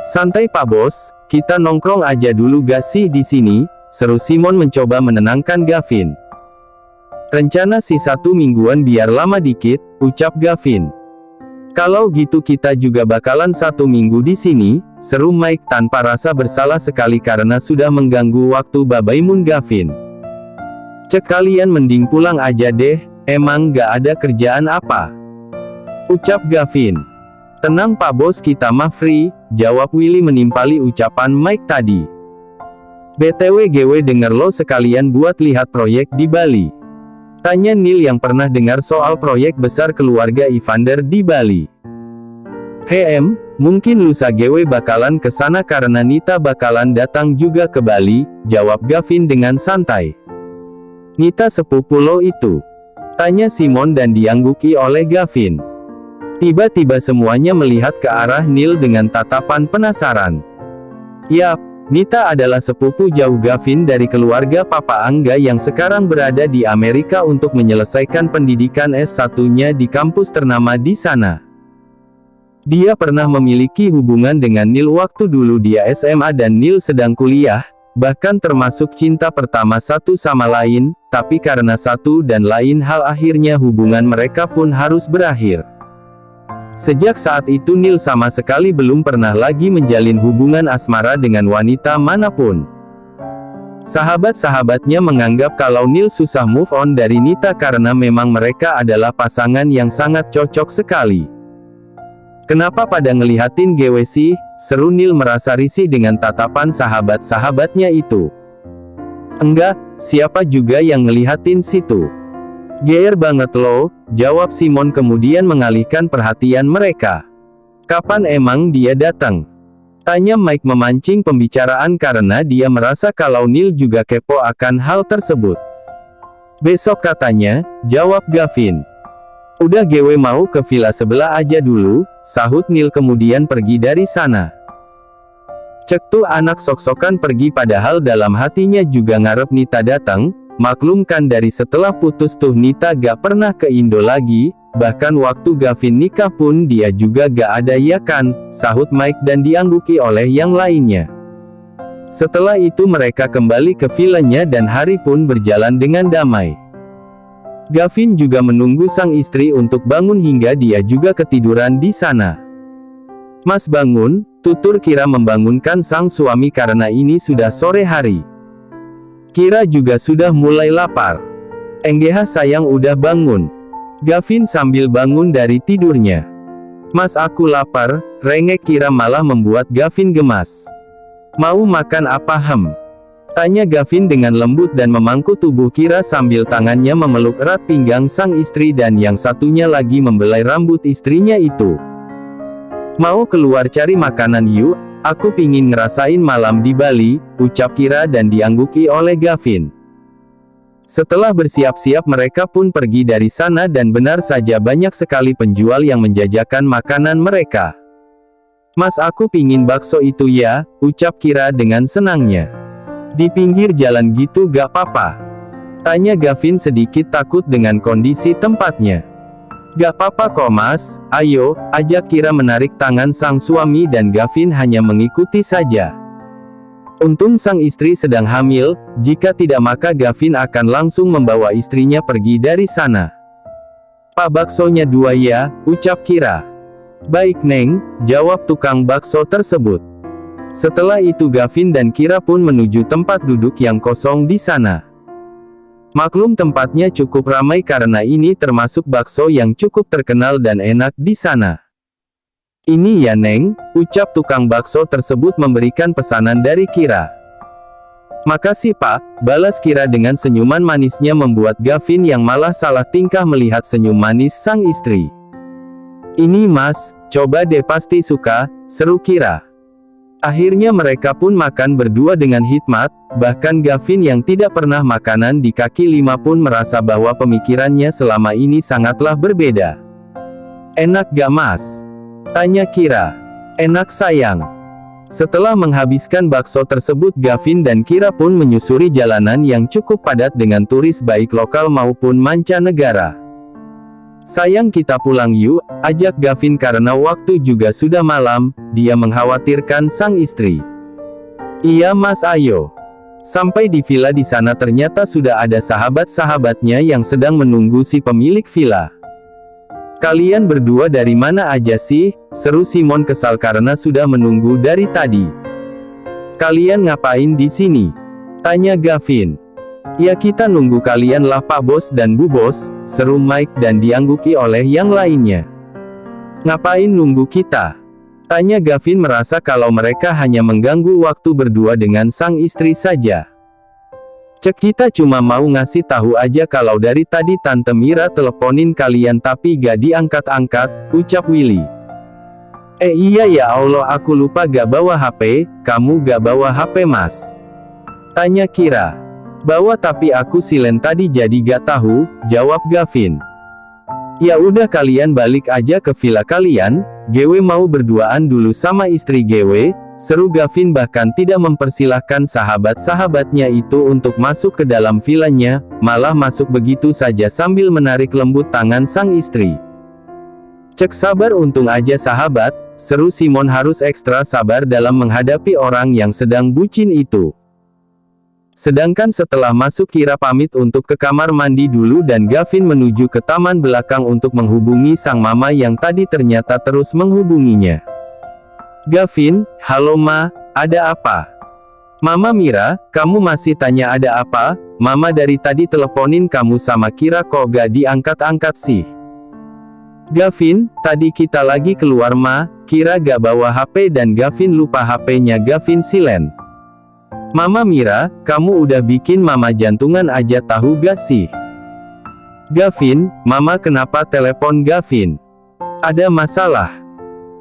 Santai Pak Bos, kita nongkrong aja dulu gak sih di sini? Seru Simon mencoba menenangkan Gavin. Rencana sih 1 mingguan biar lama dikit, ucap Gavin. Kalau gitu kita juga bakalan 1 minggu di sini, seru Mike tanpa rasa bersalah sekali karena sudah mengganggu waktu babaimun Gavin. Cek kalian mending pulang aja deh, emang gak ada kerjaan apa? Ucap Gavin. Tenang Pak Bos kita mah free, jawab Willy menimpali ucapan Mike tadi. BTW GW denger lo sekalian buat lihat proyek di Bali. Tanya Neil yang pernah dengar soal proyek besar keluarga Evander di Bali. Mungkin lusa GW bakalan ke sana karena Nita bakalan datang juga ke Bali, jawab Gavin dengan santai. Nita sepupu lo itu? Tanya Simon dan diangguki oleh Gavin. Tiba-tiba semuanya melihat ke arah Neil dengan tatapan penasaran. Yap, Nita adalah sepupu jauh Gavin dari keluarga Papa Angga yang sekarang berada di Amerika untuk menyelesaikan pendidikan S1-nya di kampus ternama di sana. Dia pernah memiliki hubungan dengan Neil waktu dulu dia SMA dan Neil sedang kuliah, bahkan termasuk cinta pertama satu sama lain, tapi karena satu dan lain hal akhirnya hubungan mereka pun harus berakhir. Sejak saat itu Neil sama sekali belum pernah lagi menjalin hubungan asmara dengan wanita manapun. Sahabat-sahabatnya menganggap kalau Neil susah move on dari Nita karena memang mereka adalah pasangan yang sangat cocok sekali. Kenapa pada ngelihatin GW sih? Seru Neil merasa risih dengan tatapan sahabat-sahabatnya itu. Enggak, siapa juga yang ngelihatin situ? Geer banget lo, jawab Simon kemudian mengalihkan perhatian mereka. Kapan emang dia datang? Tanya Mike memancing pembicaraan karena dia merasa kalau Neil juga kepo akan hal tersebut. Besok katanya, jawab Gavin. Udah GW mau ke villa sebelah aja dulu, sahut Neil kemudian pergi dari sana. Cek tuh anak sok-sokan pergi padahal dalam hatinya juga ngarep Nita datang. Maklumkan dari setelah putus tuh Nita gak pernah ke Indo lagi, bahkan waktu Gavin nikah pun dia juga gak ada ya kan, sahut Mike dan diangguki oleh yang lainnya. Setelah itu mereka kembali ke villanya dan hari pun berjalan dengan damai. Gavin juga menunggu sang istri untuk bangun hingga dia juga ketiduran di sana. Mas bangun, tutur Kira membangunkan sang suami karena ini sudah sore hari. Kira juga sudah mulai lapar. NGH sayang udah bangun. Gavin sambil bangun dari tidurnya. Mas aku lapar, rengek Kira malah membuat Gavin gemas. Mau makan apa Tanya Gavin dengan lembut dan memangku tubuh Kira sambil tangannya memeluk erat pinggang sang istri dan yang satunya lagi membelai rambut istrinya itu. Mau keluar cari makanan yuk? Aku pingin ngerasain malam di Bali, ucap Kira dan diangguki oleh Gavin. Setelah bersiap-siap mereka pun pergi dari sana dan benar saja banyak sekali penjual yang menjajakan makanan mereka. Mas aku pingin bakso itu ya, ucap Kira dengan senangnya. Di pinggir jalan gitu gak apa-apa? Tanya Gavin sedikit takut dengan kondisi tempatnya. Gak apa-apa kok mas, ayo, ajak Kira menarik tangan sang suami dan Gavin hanya mengikuti saja. Untung sang istri sedang hamil, jika tidak maka Gavin akan langsung membawa istrinya pergi dari sana. Pak baksonya 2 ya, ucap Kira. Baik Neng, jawab tukang bakso tersebut. Setelah itu Gavin dan Kira pun menuju tempat duduk yang kosong di sana. Maklum tempatnya cukup ramai karena ini termasuk bakso yang cukup terkenal dan enak di sana. Ini ya Neng, ucap tukang bakso tersebut memberikan pesanan dari Kira. Makasih Pak, balas Kira dengan senyuman manisnya membuat Gavin yang malah salah tingkah melihat senyum manis sang istri. Ini mas, coba deh pasti suka, seru Kira. Akhirnya mereka pun makan berdua dengan hikmat, bahkan Gavin yang tidak pernah makanan di kaki 5 pun merasa bahwa pemikirannya selama ini sangatlah berbeda. Enak gak mas? Tanya Kira. Enak sayang. Setelah menghabiskan bakso tersebut Gavin dan Kira pun menyusuri jalanan yang cukup padat dengan turis baik lokal maupun mancanegara. Sayang kita pulang yuk, ajak Gavin karena waktu juga sudah malam, dia mengkhawatirkan sang istri. Iya mas ayo. Sampai di villa di sana ternyata sudah ada sahabat-sahabatnya yang sedang menunggu si pemilik villa. Kalian berdua dari mana aja sih? Seru Simon kesal karena sudah menunggu dari tadi. Kalian ngapain di sini? Tanya Gavin. Ya kita nunggu kalian lah Pak Bos dan Bu Bos, seru Mike dan diangguki oleh yang lainnya. Ngapain nunggu kita? Tanya Gavin merasa kalau mereka hanya mengganggu waktu berdua dengan sang istri saja. Cek kita cuma mau ngasih tahu aja kalau dari tadi Tante Mira teleponin kalian tapi gak diangkat-angkat, ucap Willy. Iya ya Allah aku lupa gak bawa HP, kamu gak bawa HP mas? Tanya Kira. Bawa tapi aku silen tadi jadi gak tahu, jawab Gavin. Ya udah kalian balik aja ke villa kalian, GW mau berduaan dulu sama istri GW, seru Gavin bahkan tidak mempersilahkan sahabat-sahabatnya itu untuk masuk ke dalam villanya, malah masuk begitu saja sambil menarik lembut tangan sang istri. Cek sabar untung aja sahabat, seru Simon harus ekstra sabar dalam menghadapi orang yang sedang bucin itu. Sedangkan setelah masuk Kira pamit untuk ke kamar mandi dulu dan Gavin menuju ke taman belakang untuk menghubungi sang mama yang tadi ternyata terus menghubunginya. Gavin, halo ma, ada apa? Mama Mira, kamu masih tanya ada apa? Mama dari tadi teleponin kamu sama Kira kok gak diangkat-angkat sih? Gavin, tadi kita lagi keluar ma, Kira gak bawa HP dan Gavin lupa HP-nya Gavin silen. Mama Mira, kamu udah bikin mama jantungan aja tahu gak sih? Gavin, mama kenapa telepon Gavin? Ada masalah?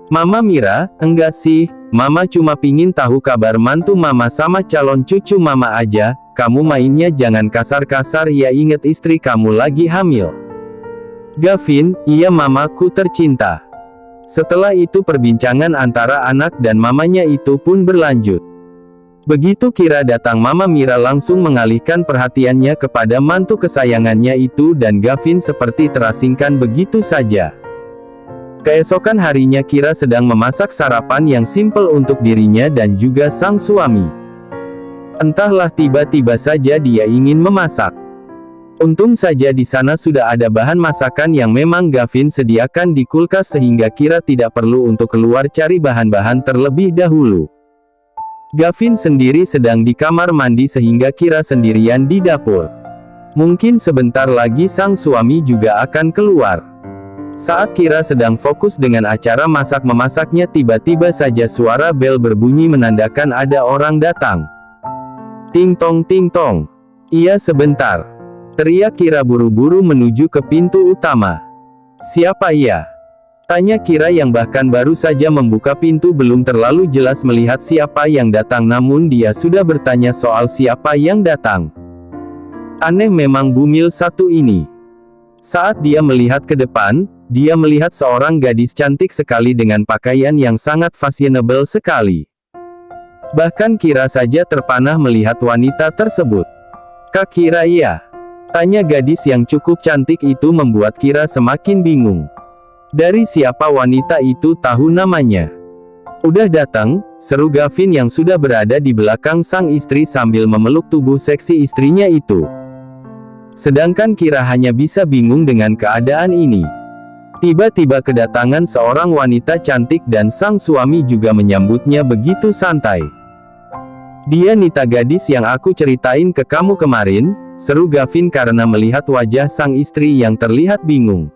Mama Mira, enggak sih, mama cuma pingin tahu kabar mantu mama sama calon cucu mama aja, kamu mainnya jangan kasar-kasar ya inget istri kamu lagi hamil. Gavin, iya mamaku tercinta. Setelah itu perbincangan antara anak dan mamanya itu pun berlanjut. Begitu Kira datang Mama Mira langsung mengalihkan perhatiannya kepada mantu kesayangannya itu dan Gavin seperti terasingkan begitu saja. Keesokan harinya Kira sedang memasak sarapan yang simpel untuk dirinya dan juga sang suami. Entahlah tiba-tiba saja dia ingin memasak. Untung saja di sana sudah ada bahan masakan yang memang Gavin sediakan di kulkas sehingga Kira tidak perlu untuk keluar cari bahan-bahan terlebih dahulu. Gavin sendiri sedang di kamar mandi sehingga Kira sendirian di dapur. Mungkin sebentar lagi sang suami juga akan keluar. Saat Kira sedang fokus dengan acara masak-memasaknya tiba-tiba saja suara bel berbunyi menandakan ada orang datang. Ting tong ting tong. Iya sebentar. Teriak Kira buru-buru menuju ke pintu utama. Siapa ya? Tanya Kira yang bahkan baru saja membuka pintu belum terlalu jelas melihat siapa yang datang namun dia sudah bertanya soal siapa yang datang. Aneh memang bumil satu ini. Saat dia melihat ke depan, dia melihat seorang gadis cantik sekali dengan pakaian yang sangat fashionable sekali. Bahkan Kira saja terpanah melihat wanita tersebut. Kak Kira iya? Tanya gadis yang cukup cantik itu membuat Kira semakin bingung. Dari siapa wanita itu tahu namanya? Udah datang, seru Gavin yang sudah berada di belakang sang istri sambil memeluk tubuh seksi istrinya itu. Sedangkan Kira hanya bisa bingung dengan keadaan ini. Tiba-tiba kedatangan seorang wanita cantik dan sang suami juga menyambutnya begitu santai. Dia Nita gadis yang aku ceritain ke kamu kemarin, seru Gavin karena melihat wajah sang istri yang terlihat bingung.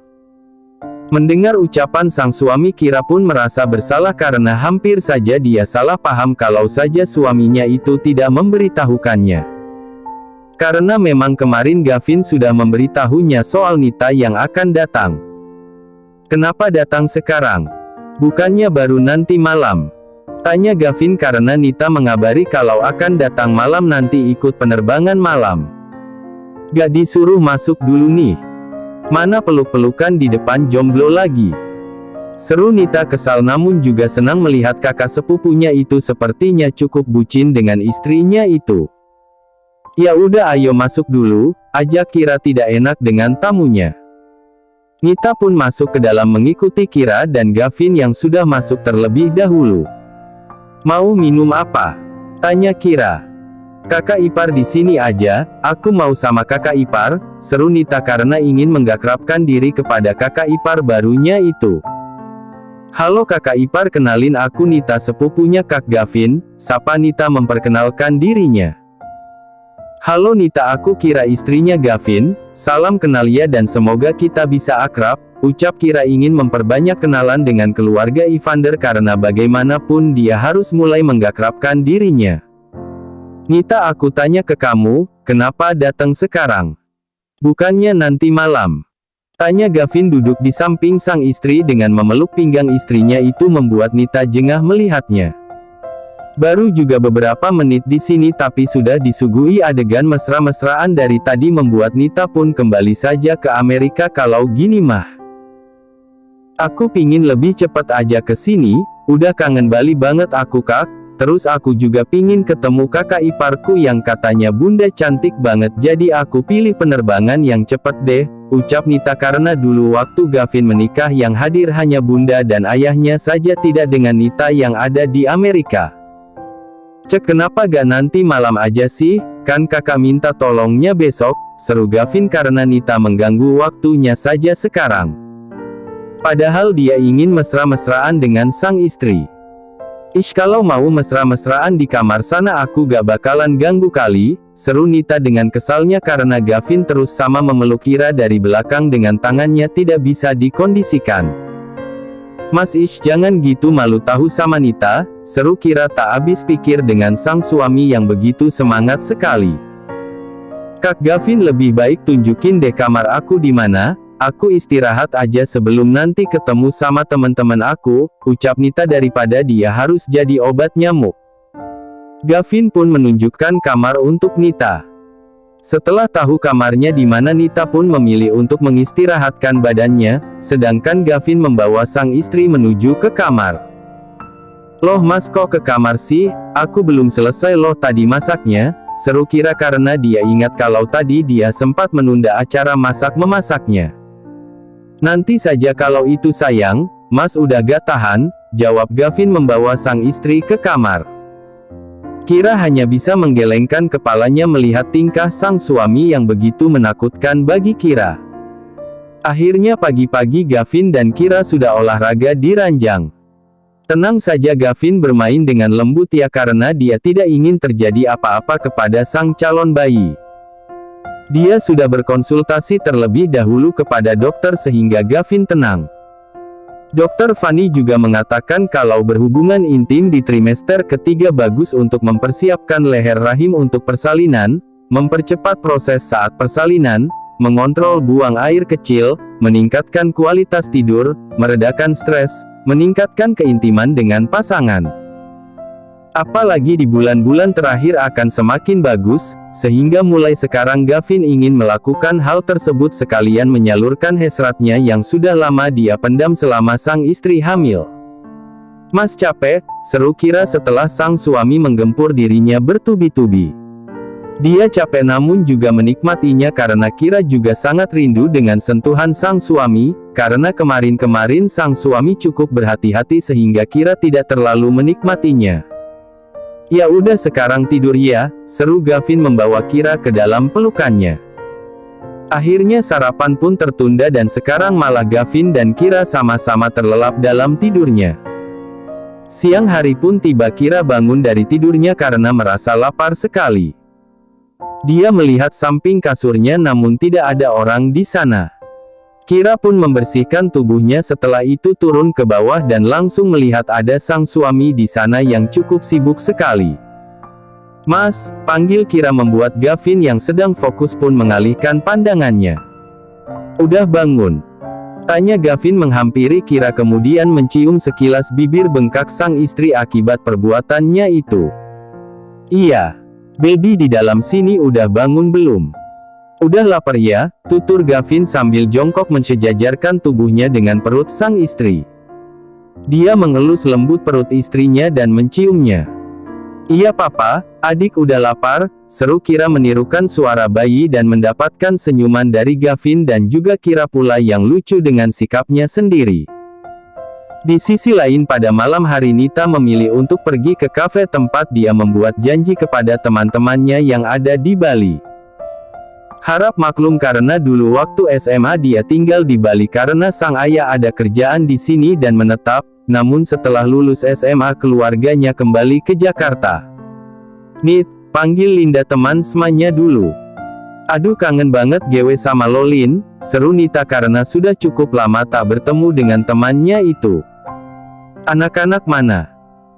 Mendengar ucapan sang suami Kira pun merasa bersalah karena hampir saja dia salah paham kalau saja suaminya itu tidak memberitahukannya. Karena memang kemarin Gavin sudah memberitahunya soal Nita yang akan datang. Kenapa datang sekarang? Bukannya baru nanti malam? Tanya Gavin karena Nita mengabari kalau akan datang malam nanti ikut penerbangan malam. Gak disuruh masuk dulu nih? Mana peluk-pelukan di depan jomblo lagi? Seru Nita kesal namun juga senang melihat kakak sepupunya itu sepertinya cukup bucin dengan istrinya itu. Ya udah ayo masuk dulu, ajak Kira tidak enak dengan tamunya. Nita pun masuk ke dalam mengikuti Kira dan Gavin yang sudah masuk terlebih dahulu. "Mau minum apa?" tanya Kira. "Kakak ipar di sini aja, aku mau sama kakak ipar," seru Nita karena ingin mengakrabkan diri kepada kakak ipar barunya itu. "Halo kakak ipar, kenalin aku Nita, sepupunya Kak Gavin," sapa Nita memperkenalkan dirinya. "Halo Nita, aku Kira, istrinya Gavin, salam kenal ya dan semoga kita bisa akrab," ucap Kira ingin memperbanyak kenalan dengan keluarga Evander karena bagaimanapun dia harus mulai mengakrabkan dirinya. "Nita, aku tanya ke kamu, kenapa datang sekarang? Bukannya nanti malam?" tanya Gavin duduk di samping sang istri dengan memeluk pinggang istrinya. Itu membuat Nita jengah melihatnya. Baru juga beberapa menit di sini tapi sudah disuguhi adegan mesra-mesraan dari tadi membuat Nita pun kembali saja ke Amerika kalau gini mah. "Aku pingin lebih cepat aja ke sini, udah kangen Bali banget aku Kak, terus aku juga pingin ketemu kakak iparku yang katanya bunda cantik banget, jadi aku pilih penerbangan yang cepat deh," ucap Nita karena dulu waktu Gavin menikah yang hadir hanya bunda dan ayahnya saja, tidak dengan Nita yang ada di Amerika. "Cek, kenapa gak nanti malam aja sih, kan kakak minta tolongnya besok," seru Gavin karena Nita mengganggu waktunya saja sekarang. Padahal dia ingin mesra-mesraan dengan sang istri. "Ish, kalau mau mesra-mesraan di kamar sana aku gak bakalan ganggu kali," seru Nita dengan kesalnya karena Gavin terus sama memeluk Kira dari belakang dengan tangannya tidak bisa dikondisikan. "Mas Ish, jangan gitu, malu tahu sama Nita," seru Kira tak habis pikir dengan sang suami yang begitu semangat sekali. "Kak Gavin, lebih baik tunjukin deh kamar aku di mana, aku istirahat aja sebelum nanti ketemu sama teman-teman aku," ucap Nita daripada dia harus jadi obat nyamuk. Gavin pun menunjukkan kamar untuk Nita. Setelah tahu kamarnya di mana, Nita pun memilih untuk mengistirahatkan badannya, sedangkan Gavin membawa sang istri menuju ke kamar. "Loh Mas, kok ke kamar sih? Aku belum selesai loh tadi masaknya," seru Kira karena dia ingat kalau tadi dia sempat menunda acara masak-memasaknya. "Nanti saja kalau itu sayang, Mas udah gak tahan," jawab Gavin membawa sang istri ke kamar. Kira hanya bisa menggelengkan kepalanya melihat tingkah sang suami yang begitu menakutkan bagi Kira. Akhirnya pagi-pagi Gavin dan Kira sudah olahraga di ranjang. Tenang saja Gavin bermain dengan lembut ya karena dia tidak ingin terjadi apa-apa kepada sang calon bayi. Dia sudah berkonsultasi terlebih dahulu kepada dokter sehingga Gavin tenang. Dokter Fanny juga mengatakan kalau berhubungan intim di trimester ketiga bagus untuk mempersiapkan leher rahim untuk persalinan, mempercepat proses saat persalinan, mengontrol buang air kecil, meningkatkan kualitas tidur, meredakan stres, meningkatkan keintiman dengan pasangan. Apalagi di bulan-bulan terakhir akan semakin bagus, sehingga mulai sekarang Gavin ingin melakukan hal tersebut sekalian menyalurkan hasratnya yang sudah lama dia pendam selama sang istri hamil. "Mas capek?" seru Kira setelah sang suami menggempur dirinya bertubi-tubi. Dia capek namun juga menikmatinya karena Kira juga sangat rindu dengan sentuhan sang suami, karena kemarin-kemarin sang suami cukup berhati-hati sehingga Kira tidak terlalu menikmatinya. "Ya udah sekarang tidur ya," seru Gavin membawa Kira ke dalam pelukannya. Akhirnya sarapan pun tertunda dan sekarang malah Gavin dan Kira sama-sama terlelap dalam tidurnya. Siang hari pun tiba, Kira bangun dari tidurnya karena merasa lapar sekali. Dia melihat samping kasurnya namun tidak ada orang di sana. Kira pun membersihkan tubuhnya, setelah itu turun ke bawah dan langsung melihat ada sang suami di sana yang cukup sibuk sekali. "Mas," panggil Kira membuat Gavin yang sedang fokus pun mengalihkan pandangannya. "Udah bangun?" tanya Gavin menghampiri Kira kemudian mencium sekilas bibir bengkak sang istri akibat perbuatannya itu. "Iya. Baby di dalam sini udah bangun belum?" "Udah lapar ya," tutur Gavin sambil jongkok mensejajarkan tubuhnya dengan perut sang istri. Dia mengelus lembut perut istrinya dan menciumnya. "Iya papa, adik udah lapar," seru Kira menirukan suara bayi dan mendapatkan senyuman dari Gavin dan juga Kira pula yang lucu dengan sikapnya sendiri. Di sisi lain pada malam hari Nita memilih untuk pergi ke kafe tempat dia membuat janji kepada teman-temannya yang ada di Bali. Harap maklum karena dulu waktu SMA dia tinggal di Bali karena sang ayah ada kerjaan di sini dan menetap, namun setelah lulus SMA keluarganya kembali ke Jakarta. Nit, panggil Linda teman semanya dulu. Aduh kangen banget gewe sama lo Lin, seru Nita karena sudah cukup lama tak bertemu dengan temannya itu. Anak-anak mana?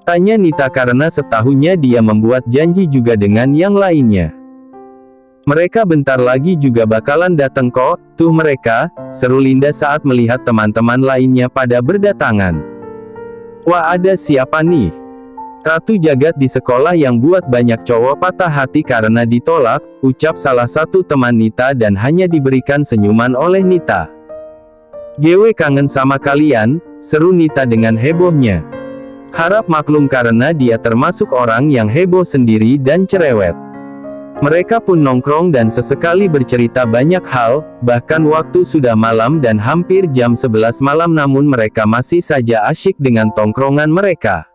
Tanya Nita karena setahunnya dia membuat janji juga dengan yang lainnya. Mereka bentar lagi juga bakalan dateng kok, tuh mereka, seru Linda saat melihat teman-teman lainnya pada berdatangan. Wah ada siapa nih? Ratu jagat di sekolah yang buat banyak cowok patah hati karena ditolak, ucap salah satu teman Nita dan hanya diberikan senyuman oleh Nita. Gewe kangen sama kalian, seru Nita dengan hebohnya. Harap maklum karena dia termasuk orang yang heboh sendiri dan cerewet. Mereka pun nongkrong dan sesekali bercerita banyak hal, bahkan waktu sudah malam dan hampir jam 11 malam namun mereka masih saja asyik dengan tongkrongan mereka.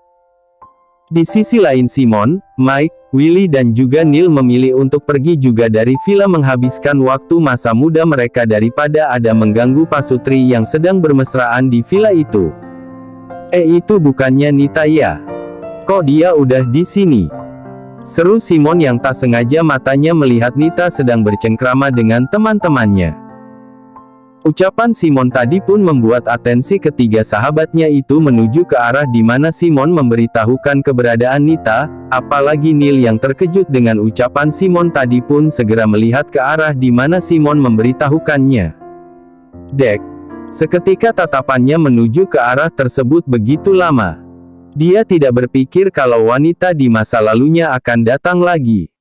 Di sisi lain Simon, Mike, Willy dan juga Neil memilih untuk pergi juga dari villa menghabiskan waktu masa muda mereka daripada ada mengganggu pasutri yang sedang bermesraan di villa itu. Itu bukannya Nita ya? Kok dia udah di sini? Seru Simon yang tak sengaja matanya melihat Nita sedang bercengkrama dengan teman-temannya. Ucapan Simon tadi pun membuat atensi ketiga sahabatnya itu menuju ke arah di mana Simon memberitahukan keberadaan Nita, apalagi Neil yang terkejut dengan ucapan Simon tadi pun segera melihat ke arah di mana Simon memberitahukannya. Dek. Seketika tatapannya menuju ke arah tersebut begitu lama. Dia tidak berpikir kalau wanita di masa lalunya akan datang lagi.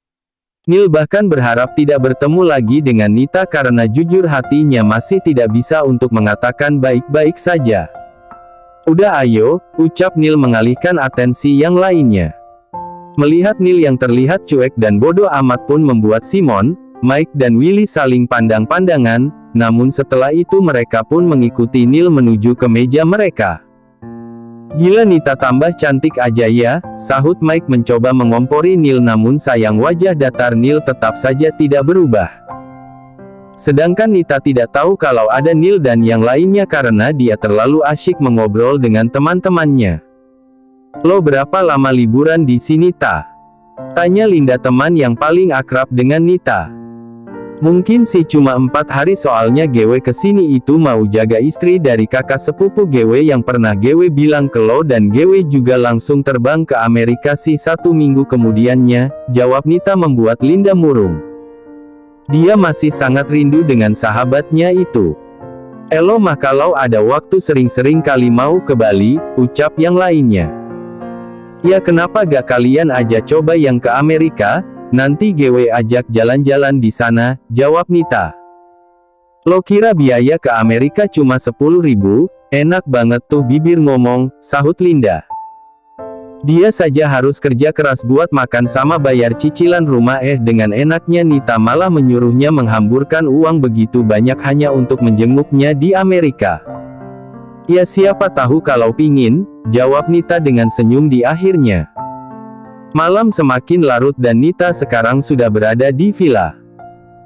Neil bahkan berharap tidak bertemu lagi dengan Nita karena jujur hatinya masih tidak bisa untuk mengatakan baik-baik saja. Udah ayo, ucap Neil mengalihkan atensi yang lainnya. Melihat Neil yang terlihat cuek dan bodoh amat pun membuat Simon, Mike dan Willy saling pandang-pandangan, namun setelah itu mereka pun mengikuti Neil menuju ke meja mereka. Gila Nita tambah cantik aja ya, sahut Mike mencoba mengompori Neil namun sayang wajah datar Neil tetap saja tidak berubah. Sedangkan Nita tidak tahu kalau ada Neil dan yang lainnya karena dia terlalu asyik mengobrol dengan teman-temannya. Lo berapa lama liburan di sini Ta? Tanya Linda teman yang paling akrab dengan Nita. Mungkin sih cuma 4 hari soalnya Gewe kesini itu mau jaga istri dari kakak sepupu Gewe yang pernah Gewe bilang ke lo dan Gewe juga langsung terbang ke Amerika sih 1 minggu kemudiannya, jawab Nita membuat Linda murung. Dia masih sangat rindu dengan sahabatnya itu. Elo mah kalau ada waktu sering-sering kali mau ke Bali, ucap yang lainnya. Ya kenapa gak kalian aja coba yang ke Amerika? Nanti Gewe ajak jalan-jalan di sana, jawab Nita. Lo kira biaya ke Amerika cuma 10.000, enak banget tuh bibir ngomong, sahut Linda. Dia saja harus kerja keras buat makan sama bayar cicilan rumah dengan enaknya Nita malah menyuruhnya menghamburkan uang begitu banyak hanya untuk menjenguknya di Amerika. Ya siapa tahu kalau pingin, jawab Nita dengan senyum di akhirnya. Malam semakin larut dan Nita sekarang sudah berada di villa.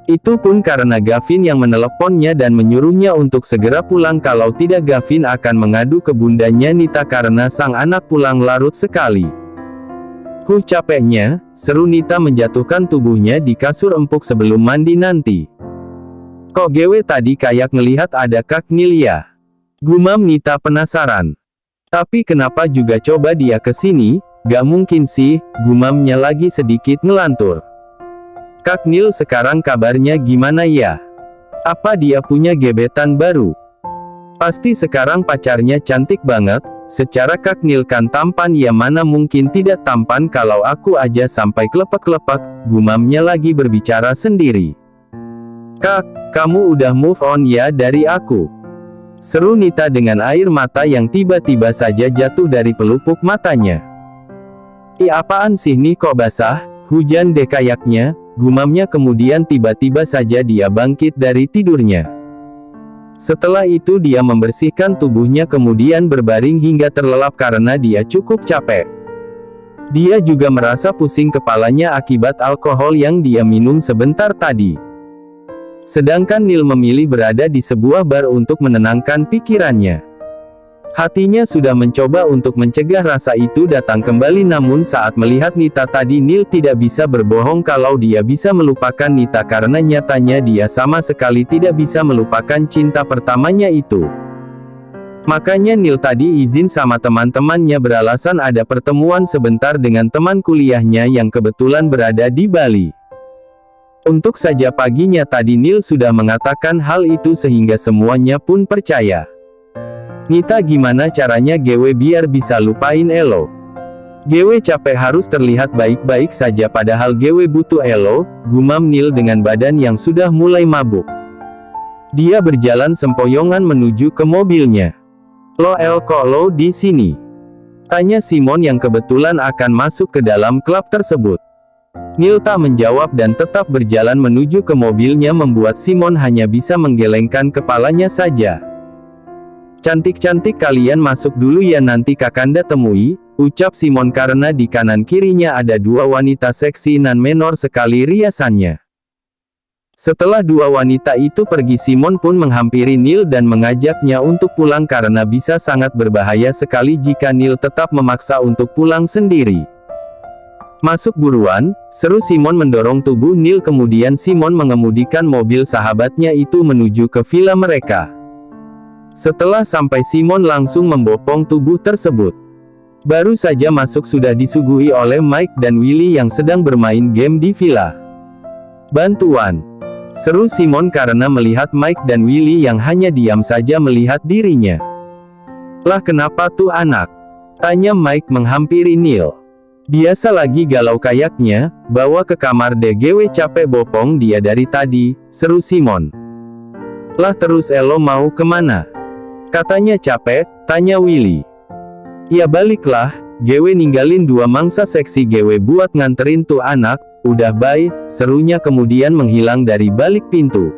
Itu pun karena Gavin yang meneleponnya dan menyuruhnya untuk segera pulang kalau tidak Gavin akan mengadu ke bundanya Nita karena sang anak pulang larut sekali. Capeknya, seru Nita menjatuhkan tubuhnya di kasur empuk sebelum mandi nanti. Kok Gewe tadi kayak ngelihat ada Kak Neil ya? Gumam Nita penasaran. Tapi kenapa juga coba dia kesini? Gak mungkin sih, gumamnya lagi sedikit ngelantur. Kak Neil sekarang kabarnya gimana ya? Apa dia punya gebetan baru? Pasti sekarang pacarnya cantik banget, secara Kak Neil kan tampan ya mana mungkin tidak tampan kalau aku aja sampai klepek-klepek, gumamnya lagi berbicara sendiri. Kak, kamu udah move on ya dari aku? Seru Nita dengan air mata yang tiba-tiba saja jatuh dari pelupuk matanya. Apaan sih nih kok basah? Hujan deh kayaknya, gumamnya kemudian tiba-tiba saja dia bangkit dari tidurnya. Setelah itu dia membersihkan tubuhnya kemudian berbaring hingga terlelap karena dia cukup capek. Dia juga merasa pusing kepalanya akibat alkohol yang dia minum sebentar tadi. Sedangkan Neil memilih berada di sebuah bar untuk menenangkan pikirannya. Hatinya sudah mencoba untuk mencegah rasa itu datang kembali, namun saat melihat Nita tadi Neil tidak bisa berbohong kalau dia bisa melupakan Nita karena nyatanya dia sama sekali tidak bisa melupakan cinta pertamanya itu. Makanya Neil tadi izin sama teman-temannya beralasan ada pertemuan sebentar dengan teman kuliahnya yang kebetulan berada di Bali. Untuk saja paginya tadi Neil sudah mengatakan hal itu sehingga semuanya pun percaya. Nita gimana caranya gue biar bisa lupain Elo? Gue capek harus terlihat baik-baik saja padahal gue butuh Elo, gumam Neil dengan badan yang sudah mulai mabuk. Dia berjalan sempoyongan menuju ke mobilnya. Lo El kok lo di sini? Tanya Simon yang kebetulan akan masuk ke dalam klub tersebut. Neil tak menjawab dan tetap berjalan menuju ke mobilnya membuat Simon hanya bisa menggelengkan kepalanya saja. Cantik-cantik kalian masuk dulu ya nanti Kakanda temui, ucap Simon karena di kanan kirinya ada dua wanita seksi nan menor sekali riasannya. Setelah dua wanita itu pergi Simon pun menghampiri Neil dan mengajaknya untuk pulang karena bisa sangat berbahaya sekali jika Neil tetap memaksa untuk pulang sendiri. Masuk buruan, seru Simon mendorong tubuh Neil kemudian Simon mengemudikan mobil sahabatnya itu menuju ke villa mereka. Setelah sampai Simon langsung membopong tubuh tersebut. Baru saja masuk sudah disuguhi oleh Mike dan Willy yang sedang bermain game di villa. Bantuan. Seru Simon karena melihat Mike dan Willy yang hanya diam saja melihat dirinya. Lah kenapa tuh anak? Tanya Mike menghampiri Neil. Biasa lagi galau kayaknya, bawa ke kamar deh gue capek bopong dia dari tadi, seru Simon. Lah terus Elo mau kemana? Katanya capek, tanya Willy. Ya baliklah, gue ninggalin dua mangsa seksi gue buat nganterin tuh anak, udah bye, serunya kemudian menghilang dari balik pintu.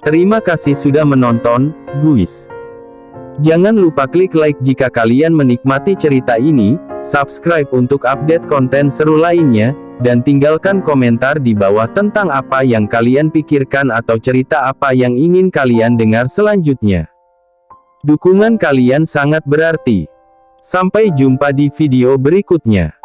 Terima kasih sudah menonton, guys. Jangan lupa klik like jika kalian menikmati cerita ini, subscribe untuk update konten seru lainnya, dan tinggalkan komentar di bawah tentang apa yang kalian pikirkan atau cerita apa yang ingin kalian dengar selanjutnya. Dukungan kalian sangat berarti. Sampai jumpa di video berikutnya.